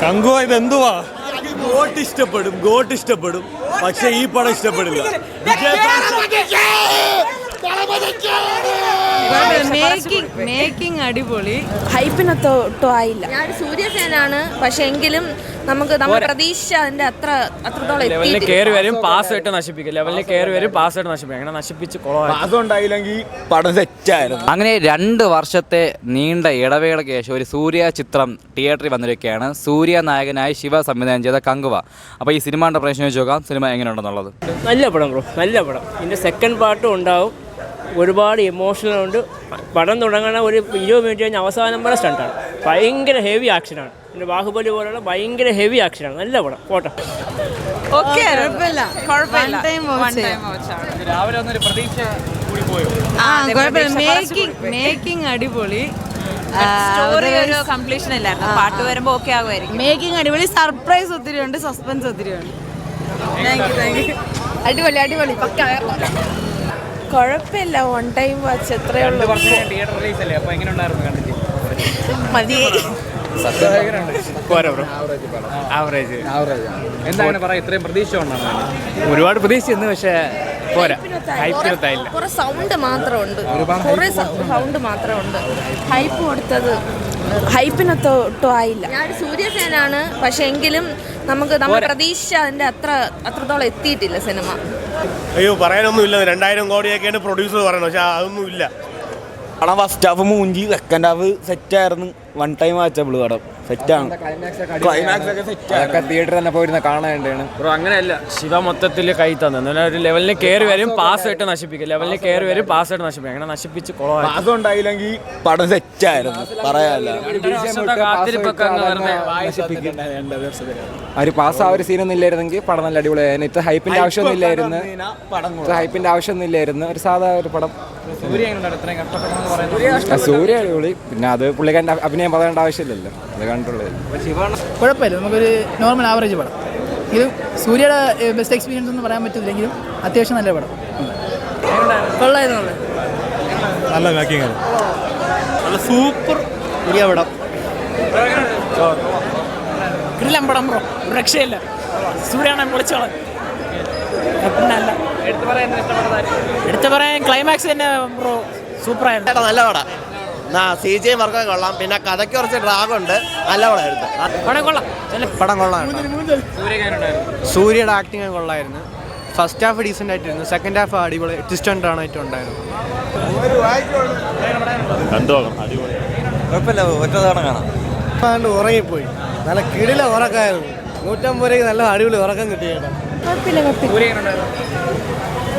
കങ്കുവ ഇതെന്തുവാ? ഗോട്ട് ഇഷ്ടപ്പെടും പക്ഷെ ഈ പടം ഇഷ്ടപ്പെടില്ല. മേക്കിംഗ് അടിപൊളി, ഹൈപ്പിനൊട്ടും ആയില്ല. ഞാൻ സൂര്യ ഫാനാണ്, പക്ഷെ എങ്കിലും നമുക്ക് നമ്മുടെ പ്രതീക്ഷ അതിന്റെ അത്രത്തോളം കയറി വരും പാസ് ഇട്ട് നശിപ്പിക്കും, ലെവലിൽ കയറി വരും പാസ് ഇട്ട് നശിപ്പിക്കും, അങ്ങനെ നശിപ്പിച്ച് അതുണ്ടായില്ലെങ്കിൽ പടം സെറ്റായിരുന്നു. അങ്ങനെ 2 വർഷത്തെ നീണ്ട ഇടവേളയ്ക്ക് ശേഷം ഒരു സൂര്യ ചിത്രം തിയേറ്ററിൽ വന്നിരിക്കുകയാണ്. സൂര്യ നായകനായി ശിവ സംവിധാനം ചെയ്ത കങ്കുവ. അപ്പോൾ ഈ സിനിമയുടെ പ്രശ്നം വെച്ച് നോക്കാം സിനിമ എങ്ങനെയുണ്ടെന്നുള്ളത്. നല്ല പടം ബ്രോ, നല്ല പടം. ഇതിൻ്റെ സെക്കൻഡ് പാർട്ടും ഉണ്ടാവും. ഒരുപാട് ഇമോഷണൽ ഉണ്ട്. പടം തുടങ്ങണ ഒരു 20 മിനിറ്റ് കഴിഞ്ഞ് അവസാനം വരെ സ്റ്റണ്ടാണ്. ഭയങ്കര ഹെവി ആക്ഷനാണ്. പിന്നെ ബാഹുബലി പോലുള്ള ഭയങ്കര ഹെവി ആക്ഷനാണ്. നല്ല പടം. പോട്ടെ. രാവിലെ ഒന്നൊരു പ്രതീക്ഷ കൂടി പോയോ? മേക്കിംഗ് അടിപൊളി, സ്റ്റോറി ഒരു കംപ്ലീഷൻ ഇല്ലായിരുന്നു. പാട്ട് വരുമ്പോൾ ഓക്കെ ആകുമായിരിക്കും. മേക്കിംഗ് അടിപൊളി, സർപ്രൈസ് ഒത്തിരി ഉണ്ട്, സസ്പെൻസ് ഒത്തിരി ഉണ്ട്. അടിപൊളി പക്ക. കുഴപ്പമില്ല, വൺ ടൈം വാച്ച് എത്രയേ ഉള്ളൂ. തിയേറ്റർ റിലീസ് അല്ലേ, അപ്പോൾ എങ്ങനെ ഉണ്ടായിരുന്നു കണ്ടിട്ട്? മതിയേ. ആവറേജ്. എന്താണ് പറയാ, ഇത്രയും പ്രതീക്ഷ കൊണ്ടാണ്? ഒരുപാട് പ്രതീക്ഷിച്ചിരുന്നു, പക്ഷേ പോരാ. കുറെ സൗണ്ട് മാത്രമുണ്ട്, ഹൈപ്പ് കൊടുത്തത് ഹൈപ്പിനൊട്ടും ആയില്ല. ഞാൻ സൂര്യ ഫാനാണ്, പക്ഷെ എങ്കിലും നമുക്ക് നമ്മുടെ പ്രതീക്ഷ അതിന്റെ അത്രത്തോളം എത്തിയിട്ടില്ല സിനിമ. അയ്യോ പറയാനൊന്നുമില്ല. 2000 കോടിയൊക്കെയാണ് പ്രൊഡ്യൂസർ പറയുന്നത്, പക്ഷെ അതൊന്നും ഇല്ല. പടം ഫസ്റ്റ് ഹാഫ് മൂഞ്ചി, സെക്കൻഡ് ഹാഫ് സെറ്റായിരുന്നു. വൺ ടൈം വാച്ചബിൾ പടം സെറ്റാണ്. ക്ലൈമാക്സ് ഒക്കെ സെറ്റാണ്. തിയേറ്ററിൽ തന്നെ പോയിരുന്ന കാണേണ്ടതാണ് ബ്രോ. അങ്ങനെയല്ല, ശിവ മൊത്തത്തിൽ കൈ തന്നെ ഒരു ലെവലിൽ കയറി വരും പാസ് ഇട്ട് നശിപ്പിക്കും, ലെവലിൽ കയറി വരും പാസ് ഇട്ട് നശിപ്പിക്കും, അങ്ങനെ നശിപ്പിച്ച് കുളമായി. അതുണ്ടായില്ലെങ്കിൽ പടം സെറ്റായിരുന്നു, പറയാല്ല. ഒരു പാസ് ആ ഒരു സീനൊന്നും ഇല്ലായിരുന്നെങ്കിൽ പടം നല്ല അടിപൊളിയായിരുന്നു. ഇത്ര ഹൈപ്പിന്റെ ആവശ്യമൊന്നും ഇല്ലായിരുന്നു. ഒരു സാധാ ഒരു പടം. സൂര്യ അടിപൊളി. പിന്നെ അത് പുള്ളിക്കാരൻ്റെ അഭിനയം പറയേണ്ട ആവശ്യമില്ലല്ലോ, അത് കണ്ടുള്ളത്. കുഴപ്പമില്ല, നമുക്കൊരു നോർമൽ ആവറേജ് പടം. എങ്കിലും സൂര്യയുടെ ബെസ്റ്റ് എക്സ്പീരിയൻസ് ഒന്നും പറയാൻ പറ്റില്ലെങ്കിലും അത്യാവശ്യം നല്ല പടം. നല്ല മേക്കിംഗ് ആണ്, നല്ല സൂപ്പർ പുതിയ പടം. കിടിലൻ പടം ബ്രോ, രക്ഷയില്ല. സൂര്യയാണ് പൊളിച്ചോളാം. പിന്നല്ല എടുത്തു പറയാൻ ക്ലൈമാക്സ് തന്നെ ബ്രോ സൂപ്പറായിരുന്നു. നല്ല പടം. CG വർക്കൊക്കെ കൊള്ളാം, പിന്നെ കഥയ്ക്ക് കുറച്ച് ഡ്രാഗുണ്ട്. നല്ല പടമായിരുന്നു. പടം കൊള്ളാം. സൂര്യയുടെ ആക്ടിങ് കൊള്ളായിരുന്നു. ഫസ്റ്റ് ഹാഫ് ഡീസൻ്റ് ആയിട്ടിരുന്നു, സെക്കൻഡ് ഹാഫ് അടിപൊളി ട്വിസ്റ്റ് ആൻഡ് ടേൺ ആയിട്ട് ഉണ്ടായിരുന്നു. കുഴപ്പമില്ല, ഒറ്റ തവണ കാണാം. ഉറങ്ങിപ്പോയി. നല്ല കിടില ഉറക്കമായിരുന്നു. 150 രൂപയ്ക്ക് നല്ല അടിപൊളി ഉറക്കം കിട്ടിയേട്ടാ. കുഴപ്പമില്ല.